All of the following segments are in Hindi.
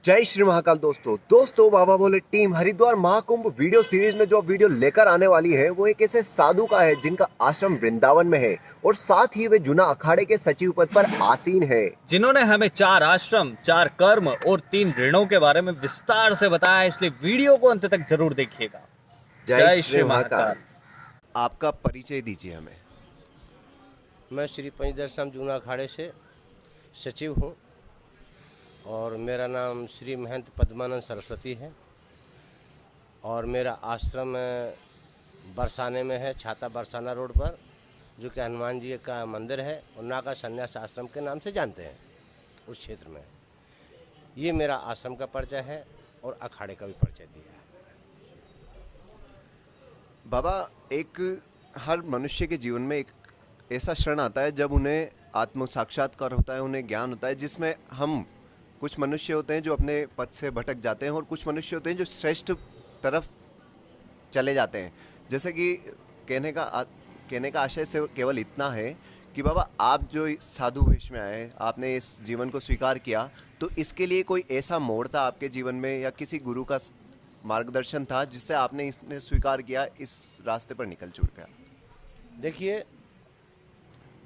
जय श्री महाकाल। दोस्तों बाबा बोले team Haridwar Mahakumbh video series में जो वीडियो लेकर आने वाली है वो एक ऐसे साधु का है जिनका आश्रम वृंदावन में है और साथ ही वे जुना अखाड़े के सचिव पद पर आसीन है, जिन्होंने हमें 4 आश्रम, 4 कर्म और 3 ऋणों के बारे में विस्तार से बताया, इसलिए वीडियो को अंत तक जरूर देखिएगा। जय श्री महाकाल। आपका परिचय दीजिए हमें। मैं श्री पंचदर्शन जूना अखाड़े से सचिव हूँ और मेरा नाम श्री महंत पद्मानंद सरस्वती है और मेरा आश्रम बरसाने में है, छाता बरसाना रोड पर, जो कि हनुमान जी का मंदिर है और नागा संन्यास आश्रम के नाम से जानते हैं उस क्षेत्र में। ये मेरा आश्रम का परिचय है और अखाड़े का भी परिचय दिया है। बाबा, एक हर मनुष्य के जीवन में एक ऐसा क्षण आता है जब उन्हें आत्म साक्षात्कार होता है, उन्हें ज्ञान होता है, जिसमें हम कुछ मनुष्य होते हैं जो अपने पथ से भटक जाते हैं और कुछ मनुष्य होते हैं जो श्रेष्ठ तरफ चले जाते हैं। जैसे कि कहने का आशय से केवल इतना है कि बाबा, आप जो साधु वेश में आए, आपने इस जीवन को स्वीकार किया, तो इसके लिए कोई ऐसा मोड़ था आपके जीवन में या किसी गुरु का मार्गदर्शन था जिससे आपने इसने स्वीकार किया, इस रास्ते पर निकल चुका? देखिए,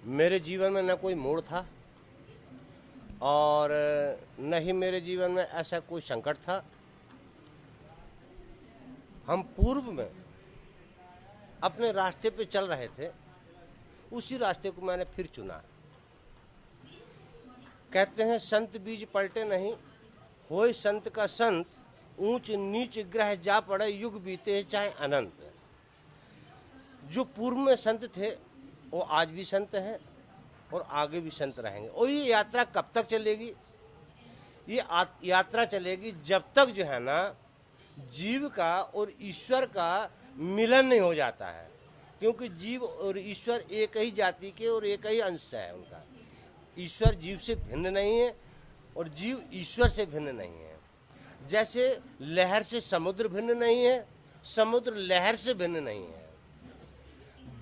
मेरे जीवन में न कोई मोड़ था और न ही मेरे जीवन में ऐसा कोई संकट था। हम पूर्व में अपने रास्ते पे चल रहे थे, उसी रास्ते को मैंने फिर चुना। कहते हैं संत बीज पलटे नहीं, होए संत का संत, ऊंच नीच ग्रह जा पड़े, युग बीते चाहे अनंत। जो पूर्व में संत थे वो आज भी संत हैं और आगे भी संत रहेंगे। और ये यात्रा कब तक चलेगी? ये यात्रा चलेगी जब तक जो है ना जीव का और ईश्वर का मिलन नहीं हो जाता है, क्योंकि जीव और ईश्वर एक ही जाति के और एक ही अंश है उनका। ईश्वर जीव से भिन्न नहीं है और जीव ईश्वर से भिन्न नहीं है। जैसे लहर से समुद्र भिन्न नहीं है, समुद्र लहर से भिन्न नहीं है,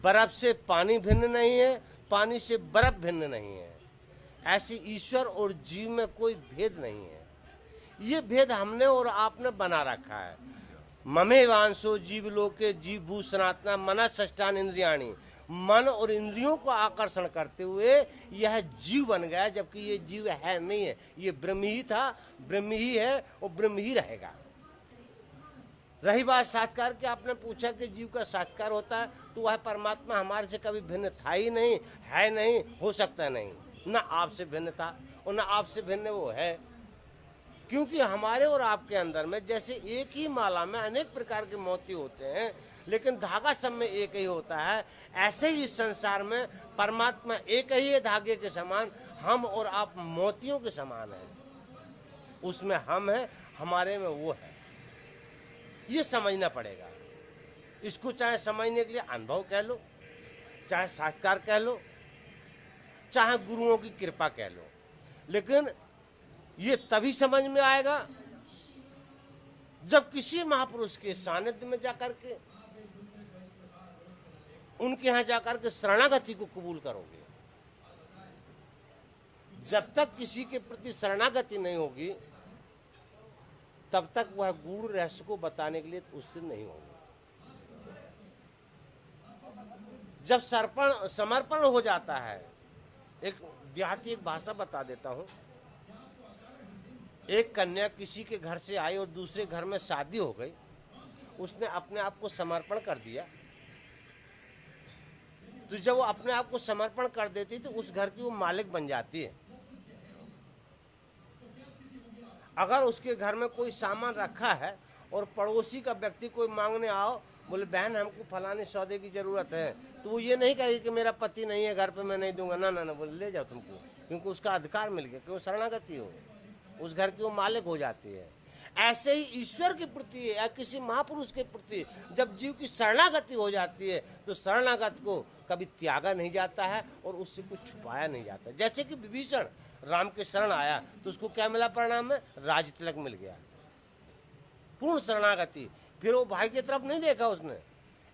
बर्फ से पानी भिन्न नहीं है, पानी से बर्फ भिन्न नहीं है। ऐसे ईश्वर और जीव में कोई भेद नहीं है। ये भेद हमने और आपने बना रखा है। ममे वांसो जीव लोके जीव भू सनातना मना षष्ठान इंद्रियाणी। मन और इंद्रियों को आकर्षण करते हुए यह जीव बन गया, जबकि ये जीव है नहीं है। ये ब्रह्म ही था, ब्रह्म ही है और ब्रह्म ही रहेगा। रही बात साक्षात्कार की, आपने पूछा कि जीव का साक्षात्कार होता है, तो वह परमात्मा हमारे से कभी भिन्न था ही नहीं, है नहीं, हो सकता नहीं। न आपसे भिन्न था और न आपसे भिन्न वो है, क्योंकि हमारे और आपके अंदर में जैसे एक ही माला में अनेक प्रकार के मोती होते हैं, लेकिन धागा सब में एक ही होता है, ऐसे ही इस संसार में परमात्मा एक ही है, धागे के समान। हम और आप मोतियों के समान हैं। उसमें हम हैं, हमारे में वो है। ये समझना पड़ेगा। इसको चाहे समझने के लिए अनुभव कह लो, चाहे साक्षात्कार कह लो, चाहे गुरुओं की कृपा कह लो, लेकिन ये तभी समझ में आएगा जब किसी महापुरुष के सानिध्य में जाकर के, उनके यहाँ जाकर के शरणागति को कबूल करोगे। जब तक किसी के प्रति शरणागति नहीं होगी, तब तक वह गूढ़ रहस्य को बताने के लिए उत्सुक नहीं होंगे। जब समर्पण हो जाता है, एक देहाती एक भाषा बता देता हूं। एक कन्या किसी के घर से आई और दूसरे घर में शादी हो गई, उसने अपने आप को समर्पण कर दिया। तो जब वो अपने आप को समर्पण कर देती तो उस घर की वो मालिक बन जाती है। अगर उसके घर में कोई सामान रखा है और पड़ोसी का व्यक्ति कोई मांगने आओ, बोले बहन हमको फलाने सौदे की ज़रूरत है, तो वो ये नहीं कहेगी कि मेरा पति नहीं है घर पे, मैं नहीं दूंगा। ना ना ना, बोले ले जाओ तुमको, क्योंकि उसका अधिकार मिल गया, क्योंकि शरणागति हो, उस घर की वो मालिक हो जाती है। ऐसे ही ईश्वर के प्रति या किसी महापुरुष के प्रति जब जीव की शरणागति हो जाती है, तो शरणागत को कभी त्यागा नहीं जाता है और उससे कुछ छुपाया नहीं जाता। जैसे कि विभीषण राम के शरण आया तो उसको क्या मिला परिणाम में? राज तिलक मिल गया, पूर्ण शरणागति। फिर वो भाई की तरफ नहीं देखा उसने।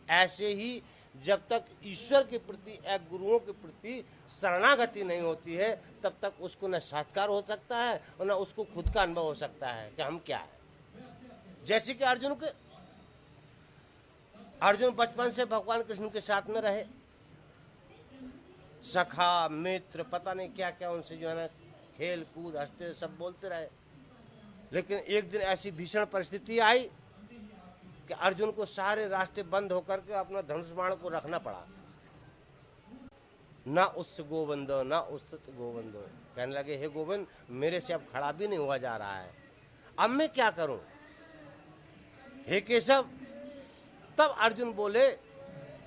ऐसे ही जब तक ईश्वर के प्रति या गुरुओं के प्रति शरणागति नहीं होती है तब तक उसको न साक्षात्कार हो सकता है और न उसको खुद का अनुभव हो सकता है कि हम क्या है। जैसे कि अर्जुन बचपन से भगवान कृष्ण के साथ में रहे, सखा मित्र पता नहीं क्या क्या उनसे जो है ना खेल कूद हंसते सब बोलते रहे। लेकिन एक दिन ऐसी भीषण परिस्थिति आई कि अर्जुन को सारे रास्ते बंद होकर के अपना धनुष बाण को रखना पड़ा। ना उस गोविंदो ना उस गोविंदो, कहने लगे हे गोविंद मेरे से अब खड़ा भी नहीं हुआ जा रहा है, अब मैं क्या करूं हे केशव। तब अर्जुन बोले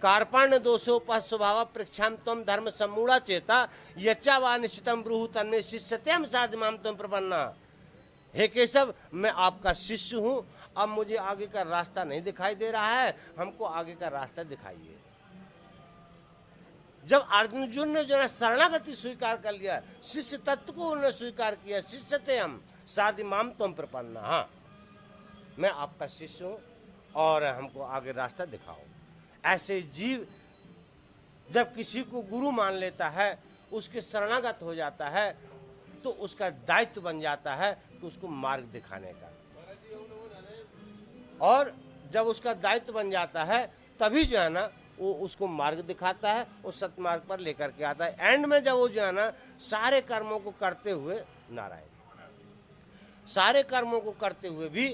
कार्पाण्य दोषो पथ स्वभाव पृक्षाम तम धर्म सम्मूढ़ा चेता यच्चा वा निश्चितम ब्रूहु तन्मे शिष्यत्यम साधिमाम तुम प्रपन्ना। हे केशव मैं आपका शिष्य हूँ, अब मुझे आगे का रास्ता नहीं दिखाई दे रहा है, हमको आगे का रास्ता दिखाइए। जब अर्जुन ने जो है शरणागति स्वीकार कर लिया, शिष्य तत्व को उन्होंने स्वीकार किया, शिष्यते हम साधिमाम तुम प्रपन्ना, हाँ मैं आपका शिष्य हूँ और हमको आगे रास्ता दिखाओ। ऐसे जीव जब किसी को गुरु मान लेता है, उसके शरणागत हो जाता है, तो उसका दायित्व बन जाता है कि उसको मार्ग दिखाने का। और जब उसका दायित्व बन जाता है तभी जो है ना वो उसको मार्ग दिखाता है और सत्मार्ग पर लेकर के आता है। एंड में जब वो जो है ना सारे कर्मों को करते हुए सारे कर्मों को करते हुए भी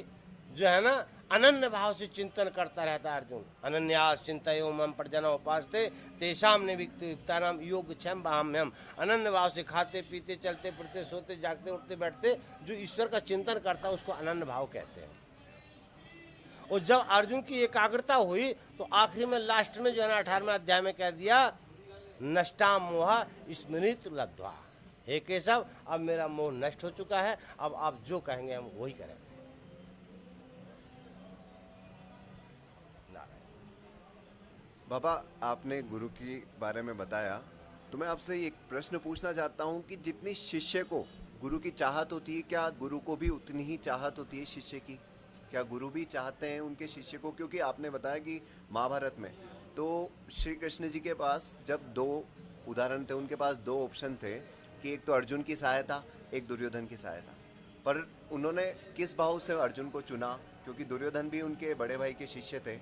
जो है ना अनन्य भाव से चिंतन करता रहता है अर्जुन। अनन्यास चिंतयो मम प्रजना उपासते तेषाम निविक्तानाम योग क्षम बाह्यम। अनन्य भाव से खाते पीते चलते फिरते सोते जागते उठते बैठते जो ईश्वर का चिंतन करता है उसको अनन्य भाव कहते हैं। और जब अर्जुन की एकाग्रता हुई तो आखिरी में लास्ट में जो है ना 18वें अध्याय में कह दिया नष्टा मोह स्मृत लब्ध्वा। हे केशव अब मेरा मोह नष्ट हो चुका है, अब आप जो कहेंगे हम वही करेंगे। बाबा आपने गुरु के बारे में बताया, तो मैं आपसे एक प्रश्न पूछना चाहता हूँ कि जितनी शिष्य को गुरु की चाहत होती है, क्या गुरु को भी उतनी ही चाहत होती है शिष्य की? क्या गुरु भी चाहते हैं उनके शिष्य को? क्योंकि आपने बताया कि महाभारत में तो श्री कृष्ण जी के पास जब 2 उदाहरण थे, उनके पास 2 ऑप्शन थे कि एक तो अर्जुन की सहायता, एक दुर्योधन की सहायता। पर उन्होंने किस भाव से अर्जुन को चुना? क्योंकि दुर्योधन भी उनके बड़े भाई के शिष्य थे,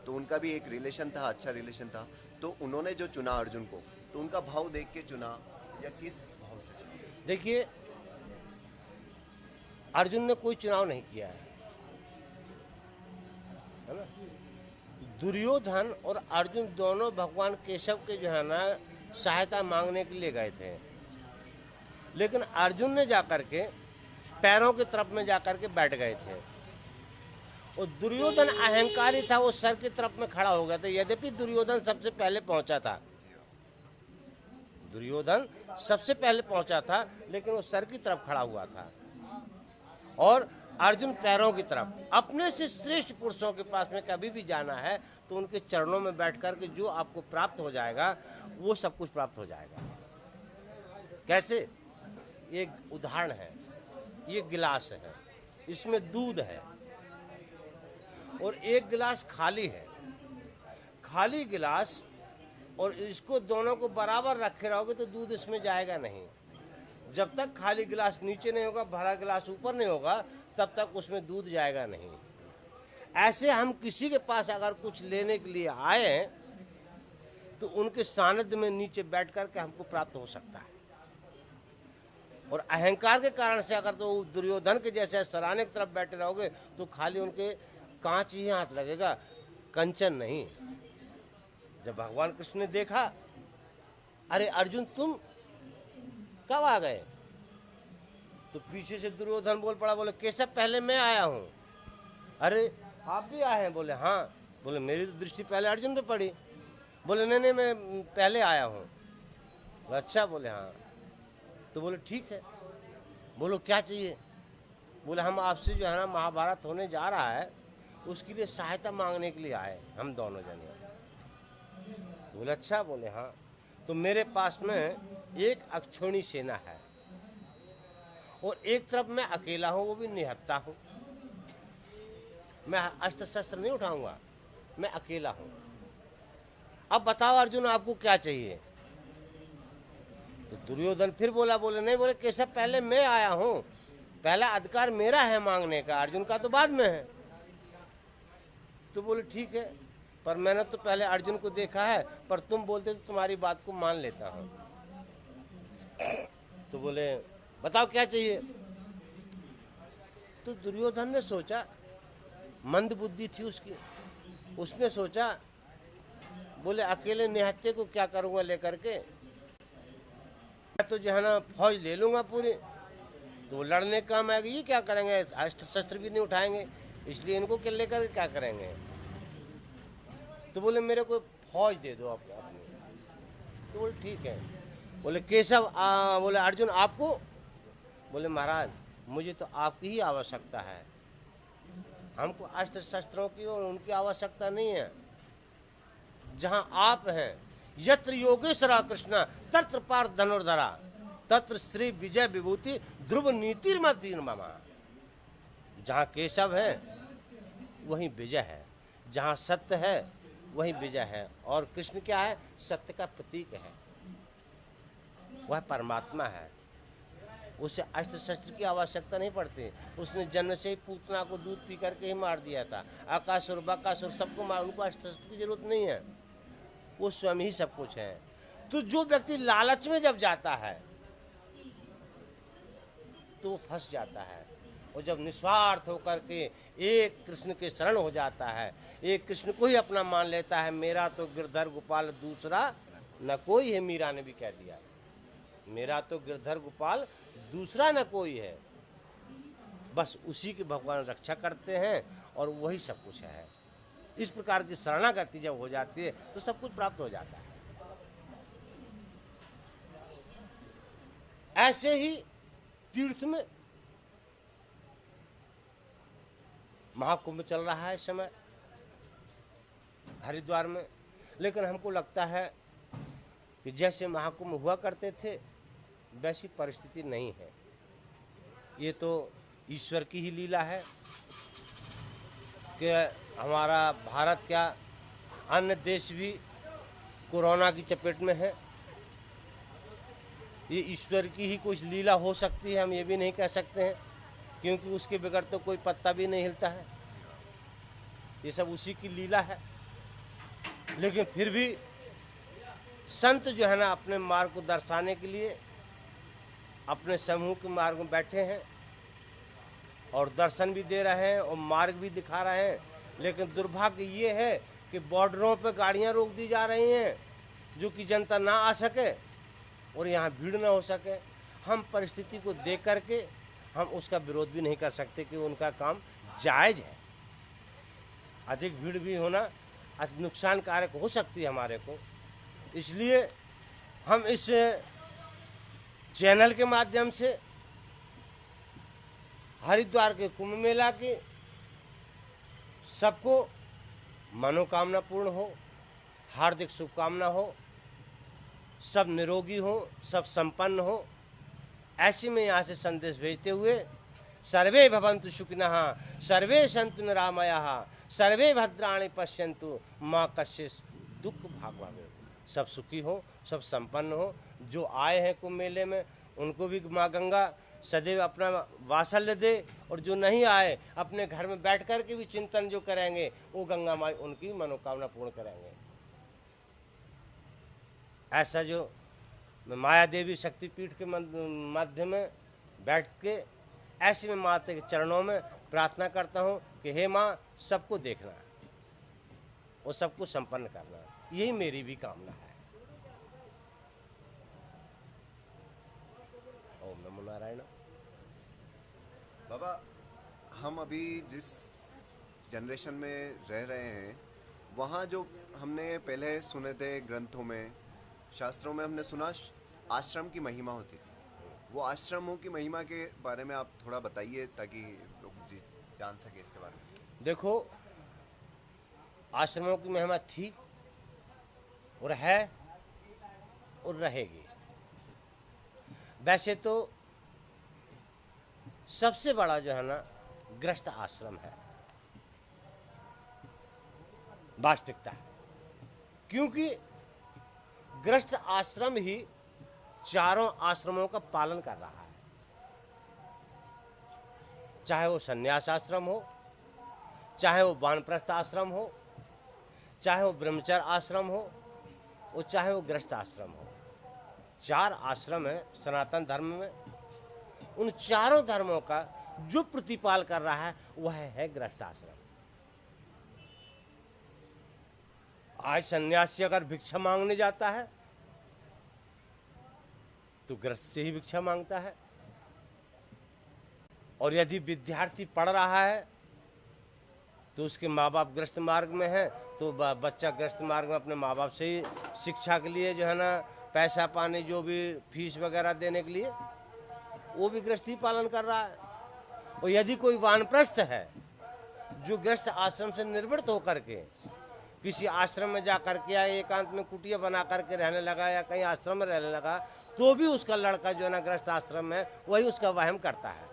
तो उनका भी एक रिलेशन था, अच्छा रिलेशन था। तो उन्होंने जो चुना अर्जुन को, तो उनका भाव देख के चुना या किस भाव से चुना? देखिए अर्जुन ने कोई चुनाव नहीं किया है ना। दुर्योधन और अर्जुन दोनों भगवान केशव के जो है ना सहायता मांगने के लिए गए थे, लेकिन अर्जुन ने जाकर के पैरों की तरफ में जाकर के बैठ गए थे। और दुर्योधन अहंकारी था, वो सर की तरफ में खड़ा हो गया था। यद्यपि दुर्योधन सबसे पहले पहुंचा था, लेकिन वो सर की तरफ खड़ा हुआ था। और अर्जुन पैरों की तरफ। अपने से श्रेष्ठ पुरुषों के पास में कभी भी जाना है तो उनके चरणों में बैठ कर के जो आपको प्राप्त हो जाएगा वो सब कुछ प्राप्त हो जाएगा। कैसे? एक उदाहरण है, ये गिलास है, इसमें दूध है और एक गिलास खाली है। खाली गिलास और इसको दोनों को बराबर रखे रहोगे तो दूध इसमें जाएगा नहीं। जब तक खाली गिलास नीचे नहीं होगा, भरा गिलास ऊपर नहीं होगा, तब तक उसमें दूध जाएगा नहीं। ऐसे हम किसी के पास अगर कुछ लेने के लिए आए तो उनके सानिध्य में नीचे बैठ कर के हमको प्राप्त हो सकता है। और अहंकार के कारण से अगर तो दुर्योधन के जैसे सराहने की तरफ बैठे रहोगे तो खाली उनके कांच ही हाथ लगेगा, कंचन नहीं। जब भगवान कृष्ण ने देखा, अरे अर्जुन तुम कब आ गए, तो पीछे से दुर्योधन बोल पड़ा, बोले केशव पहले मैं आया हूँ। अरे आप भी आए हैं? बोले हाँ। बोले मेरी तो दृष्टि पहले अर्जुन पे पड़ी। बोले नहीं नहीं मैं पहले आया हूँ। अच्छा। बोले हाँ। तो बोले ठीक है, बोलो क्या चाहिए? बोले हम आपसे जो है ना महाभारत होने जा रहा है उसके लिए सहायता मांगने के लिए आए हम दोनों जने। तो बोले अच्छा। बोले हाँ। तो मेरे पास में एक अक्षौणी सेना है और एक तरफ मैं अकेला हूँ, वो भी निहत्ता हूँ। मैं अस्त्र शस्त्र नहीं उठाऊंगा, मैं अकेला हूँ। अब बताओ अर्जुन आपको क्या चाहिए? तो दुर्योधन फिर बोले नहीं, बोले केशव पहले मैं आया हूं, पहला अधिकार मेरा है मांगने का, अर्जुन का तो बाद में है। तो बोले ठीक है, पर मैंने तो पहले अर्जुन को देखा है, पर तुम बोलते तो तुम्हारी बात को मान लेता हूं। तो बोले बताओ क्या चाहिए? तो दुर्योधन ने सोचा, मंद बुद्धि थी उसकी, उसने सोचा, बोले अकेले निहत्थे को क्या करूंगा लेकर के, मैं तो जो है ना फौज ले लूंगा पूरी, तो वो लड़ने काम आएगी, ये क्या करेंगे, अस्त्र शस्त्र भी नहीं उठाएंगे, इसलिए इनको के लेकर क्या करेंगे। तो बोले मेरे को फौज दे दो अपने। तो बोले ठीक है। बोले केशव बोले अर्जुन आपको? बोले महाराज मुझे तो आपकी ही आवश्यकता है, हमको अस्त्र शस्त्रों की और उनकी आवश्यकता नहीं है। जहाँ आप हैं, यत्र योगेश्वरा कृष्ण तत्र पार्थ धनुर्धरा तत्र श्री विजय विभूति ध्रुव नीतिर्मतीर्ममा। जहाँ केशव है वहीं विजय है, जहाँ सत्य है वहीं विजय है, और कृष्ण क्या है? सत्य का प्रतीक है, वह परमात्मा है, उसे अस्त्र शस्त्र की आवश्यकता नहीं पड़ती। उसने जन्म से ही पूतना को दूध पी करके ही मार दिया था, आकासुर बकासुर सबको मार, उनको अस्त्र शस्त्र की जरूरत नहीं है, वो स्वयं ही सब कुछ है। तो जो व्यक्ति लालच में जब जाता है तो वो फंस जाता है, और जब निस्वार्थ होकर के एक कृष्ण के शरण हो जाता है, एक कृष्ण को ही अपना मान लेता है, मेरा तो गिरधर गोपाल दूसरा न कोई है, मीरा ने भी कह दिया, मेरा तो गिरधर गोपाल दूसरा न कोई है, बस उसी की भगवान रक्षा करते हैं और वही सब कुछ है। इस प्रकार की शरणागति जब हो जाती है तो सब कुछ प्राप्त हो जाता है। ऐसे ही तीर्थ में महाकुंभ चल रहा है इस समय हरिद्वार में, लेकिन हमको लगता है कि जैसे महाकुंभ हुआ करते थे वैसी परिस्थिति नहीं है। ये तो ईश्वर की ही लीला है कि हमारा भारत क्या अन्य देश भी कोरोना की चपेट में है। ये ईश्वर की ही कुछ लीला हो सकती है, हम ये भी नहीं कह सकते हैं, क्योंकि उसके बगैर तो कोई पत्ता भी नहीं हिलता है, ये सब उसी की लीला है। लेकिन फिर भी संत जो है ना अपने मार्ग को दर्शाने के लिए अपने समूह के मार्ग में बैठे हैं और दर्शन भी दे रहे हैं और मार्ग भी दिखा रहे हैं। लेकिन दुर्भाग्य ये है कि बॉर्डरों पे गाड़ियां रोक दी जा रही हैं जो कि जनता ना आ सके और यहाँ भीड़ ना हो सके। हम परिस्थिति को देख करके हम उसका विरोध भी नहीं कर सकते कि उनका काम जायज़ है। अधिक भीड़ भी होना नुकसानकारक हो सकती है हमारे को, इसलिए हम इस चैनल के माध्यम से हरिद्वार के कुंभ मेला की सबको मनोकामना पूर्ण हो, हार्दिक शुभकामना हो, सब निरोगी हो, सब संपन्न हो, ऐसे में यहाँ से संदेश भेजते हुए सर्वे भवन्तु सुखिनः सर्वे सन्तु निरामयाः सर्वे भद्राणि पश्यन्तु माँ कश्चित् दुख भाग भवेत्। सब सुखी हो, सब संपन्न हो। जो आए हैं कुंभ मेले में उनको भी माँ गंगा सदैव अपना वात्सल्य दे, और जो नहीं आए अपने घर में बैठ कर के भी चिंतन जो करेंगे वो गंगा माई उनकी मनोकामना पूर्ण करेंगे। ऐसा जो मैं माया देवी शक्तिपीठ के मध्य में बैठ के ऐसे में माता के चरणों में प्रार्थना करता हूँ कि हे माँ सबको देखना और सबको संपन्न करना, यही मेरी भी कामना है। ओम नमो नारायण। बाबा, हम अभी जिस जनरेशन में रह रहे हैं वहाँ जो हमने पहले सुने थे ग्रंथों में शास्त्रों में हमने सुना आश्रम की महिमा होती थी, वो आश्रमों की महिमा के बारे में आप थोड़ा बताइए ताकि लोग जान सके इसके बारे में। देखो, आश्रमों की महिमा थी और है और रहेगी। वैसे तो सबसे बड़ा जो है ना गृहस्थ आश्रम है, वास्तविकता है, क्योंकि गृहस्थ आश्रम ही चारों आश्रमों का पालन कर रहा है, चाहे वो संन्यास आश्रम हो, चाहे वो वानप्रस्थ आश्रम हो, चाहे वो ब्रह्मचर्य आश्रम हो, और चाहे वो गृहस्थ आश्रम हो। 4 आश्रम है सनातन धर्म में। उन चारों धर्मों का जो प्रतिपाल कर रहा है वह है गृहस्थ आश्रम। आज सन्यासी अगर भिक्षा मांगने जाता है तो गृहस्थ से ही भिक्षा मांगता है, और यदि विद्यार्थी पढ़ रहा है तो उसके माँ बाप गृहस्थ मार्ग में है तो बच्चा गृहस्थ मार्ग में अपने माँ बाप से ही शिक्षा के लिए जो है ना पैसा पाने, जो भी फीस वगैरह देने के लिए वो भी गृहस्थी पालन कर रहा है। और यदि कोई वानप्रस्थ है जो गृहस्थ आश्रम से निर्वृत्त होकर के किसी आश्रम में जा करके या एकांत में कुटिया बना करके रहने लगा या कहीं आश्रम में रहने लगा, तो भी उसका लड़का जो है ना गृहस्थ आश्रम में वही उसका वहम करता है।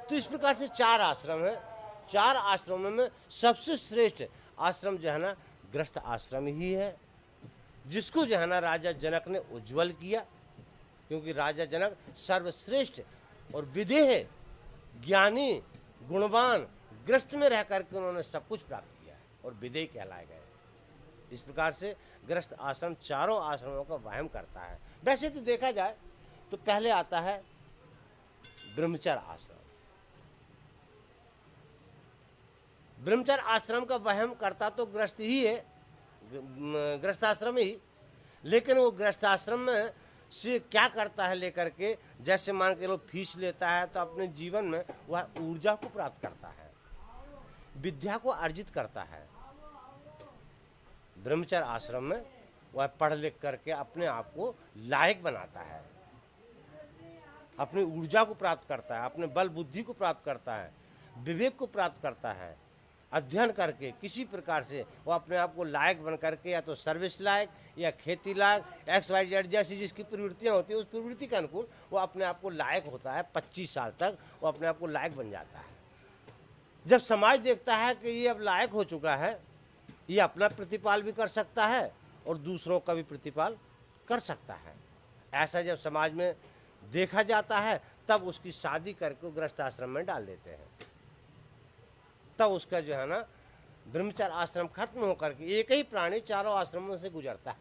तो इस प्रकार से 4 आश्रम है। 4 आश्रमों में सबसे श्रेष्ठ आश्रम जो है ना गृहस्थ आश्रम ही है, जिसको जो है ना राजा जनक ने उज्जवल किया, क्योंकि राजा जनक सर्वश्रेष्ठ और विदेह ज्ञानी गुणवान गृहस्थ में रह करके उन्होंने सब कुछ प्राप्त किया है और विदेह कहलाए गए। इस प्रकार से गृहस्थ आश्रम चारों आश्रमों का वहम करता है। वैसे तो देखा जाए तो पहले आता है ब्रह्मचर्य आश्रम। ब्रह्मचर्य आश्रम का वहम करता तो गृहस्थ ही है, गृहस्थ आश्रम ही, लेकिन वो गृहस्थ आश्रम में से क्या करता है लेकर के, जैसे मान के लोग फीस लेता है तो अपने जीवन में वह ऊर्जा को प्राप्त करता है, विद्या को अर्जित करता है। ब्रह्मचर्य आश्रम में वह पढ़ लिख करके अपने आप को लायक बनाता है, अपनी ऊर्जा को प्राप्त करता है, अपने बल बुद्धि को प्राप्त करता है, विवेक को प्राप्त करता है। अध्ययन करके किसी प्रकार से वो अपने आप को लायक बन करके या तो सर्विस लायक या खेती लायक XYZ जैसी जिसकी प्रवृत्तियाँ होती है उस प्रवृत्ति के अनुकूल वो अपने आप को लायक होता है। 25 साल तक वो अपने आप को लायक बन जाता है। जब समाज देखता है कि ये अब लायक हो चुका है, ये अपना प्रतिपाल भी कर सकता है और दूसरों का भी प्रतिपाल कर सकता है, ऐसा जब समाज में देखा जाता है तब उसकी शादी करके गृहस्थ आश्रम में डाल देते हैं। तब उसका जो है ना ब्रह्मचर्य आश्रम खत्म होकर के एक ही प्राणी चारों आश्रमों से गुजरता है,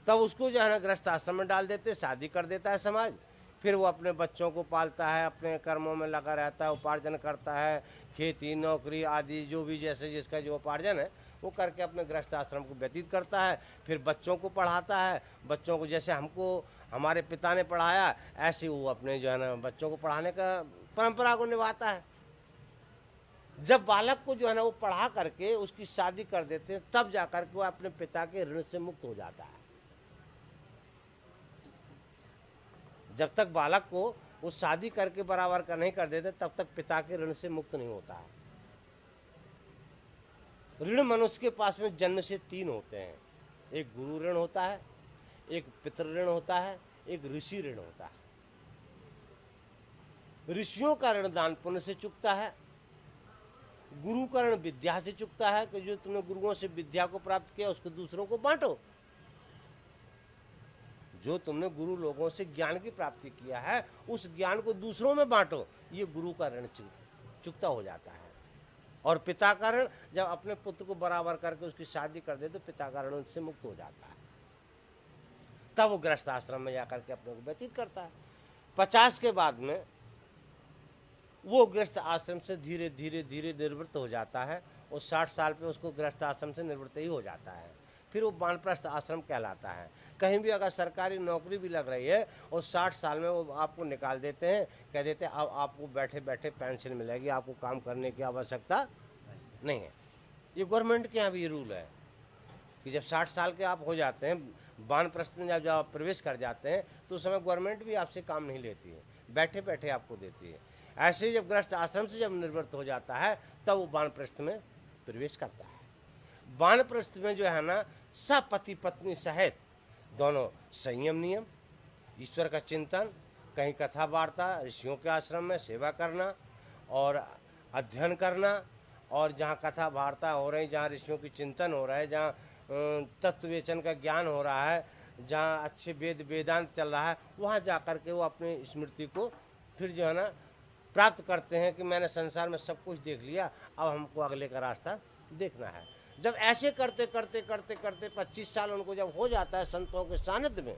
तब उसको जो है ना गृहस्थ आश्रम में डाल देते, शादी कर देता है समाज। फिर वो अपने बच्चों को पालता है, अपने कर्मों में लगा रहता है, उपार्जन करता है, खेती नौकरी आदि जो भी जैसे जिसका जो उपार्जन है वो करके अपने गृहस्थ आश्रम को व्यतीत करता है। फिर बच्चों को पढ़ाता है, बच्चों को जैसे हमको हमारे पिता ने पढ़ाया ऐसे वो अपने जो है ना बच्चों को पढ़ाने का परंपरा को निभाता है। जब बालक को जो है ना वो पढ़ा करके उसकी शादी कर देते हैं तब जाकर के वो अपने पिता के ऋण से मुक्त हो जाता है। जब तक बालक को वो शादी करके बराबर का नहीं कर देते तब तक पिता के ऋण से मुक्त नहीं होता है। ऋण मनुष्य के पास में जन्म से 3 होते हैं, एक गुरु ऋण होता है, एक पितृ ऋण होता है, एक ऋषि ऋण होता है। ऋषियों का ऋण दान पुण्य से चुकता है, गुरु का ऋण विद्या से चुकता है कि जो तुमने गुरुओं से विद्या को प्राप्त किया उसको दूसरों को बांटो। जो तुमने गुरु लोगों से ज्ञान की प्राप्ति किया है उस ज्ञान को दूसरों में बांटो, ये गुरु का ऋण चुकता हो जाता है। और पिता का ऋण जब अपने पुत्र को बराबर करके उसकी शादी कर दे तो पिता का ऋण उससे मुक्त हो जाता है। तब वो गृहस्थ आश्रम में जाकर के अपने को व्यतीत करता है। 50 के बाद में वो गृहस्थ आश्रम से धीरे धीरे धीरे निवृत्त हो जाता है और 60 साल पे उसको गृहस्थ आश्रम से निवृत्त ही हो जाता है। फिर वो वानप्रस्थ आश्रम कहलाता है। कहीं भी अगर सरकारी नौकरी भी लग रही है और 60 साल में वो आपको निकाल देते हैं, कह देते हैं अब आपको बैठे बैठे पेंशन मिलेगी, आपको काम करने की आवश्यकता नहीं है। ये गवर्नमेंट के यहाँ भी ये रूल है कि जब 60 साल के आप हो जाते हैं, वानप्रस्थ में जब आप प्रवेश कर जाते हैं तो उस समय गवर्नमेंट भी आपसे काम नहीं लेती है, बैठे बैठे आपको देती है। ऐसे ही जब गृहस्थ आश्रम से जब निवृत्त हो जाता है तब वो वानप्रस्थ में प्रवेश करता है। वानप्रस्थ में जो है ना सब पति पत्नी सहित दोनों संयम नियम, ईश्वर का चिंतन, कहीं कथा वार्ता, ऋषियों के आश्रम में सेवा करना और अध्ययन करना और जहाँ कथा वार्ता हो रही, जहाँ ऋषियों की चिंतन हो रहा है, जहाँ तत्ववेचन का ज्ञान हो रहा है, जहाँ अच्छे वेदांत चल रहा है, वहाँ जा कर के वो अपनी स्मृति को फिर जो है ना प्राप्त करते हैं कि मैंने संसार में सब कुछ देख लिया, अब हमको अगले का रास्ता देखना है। जब ऐसे करते करते करते करते 25 साल उनको जब हो जाता है संतों के सानिध्य में,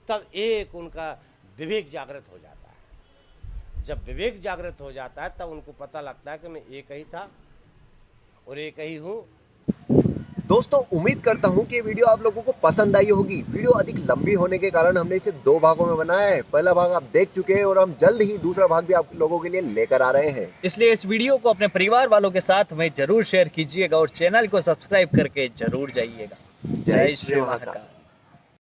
तब एक उनका विवेक जागृत हो जाता है। जब विवेक जागृत हो जाता है तब उनको पता लगता है कि मैं एक ही था और एक ही हूँ। दोस्तों, उम्मीद करता हूँ कि ये वीडियो आप लोगों को पसंद आई होगी। वीडियो अधिक लंबी होने के कारण हमने इसे 2 भागों में बनाया है। पहला भाग आप देख चुके हैं और हम जल्द ही दूसरा भाग भी आप लोगों के लिए लेकर आ रहे हैं। इसलिए इस वीडियो को अपने परिवार वालों के साथ में जरूर शेयर कीजिएगा और चैनल को सब्सक्राइब करके जरूर जाइएगा। जय श्री महाकाल।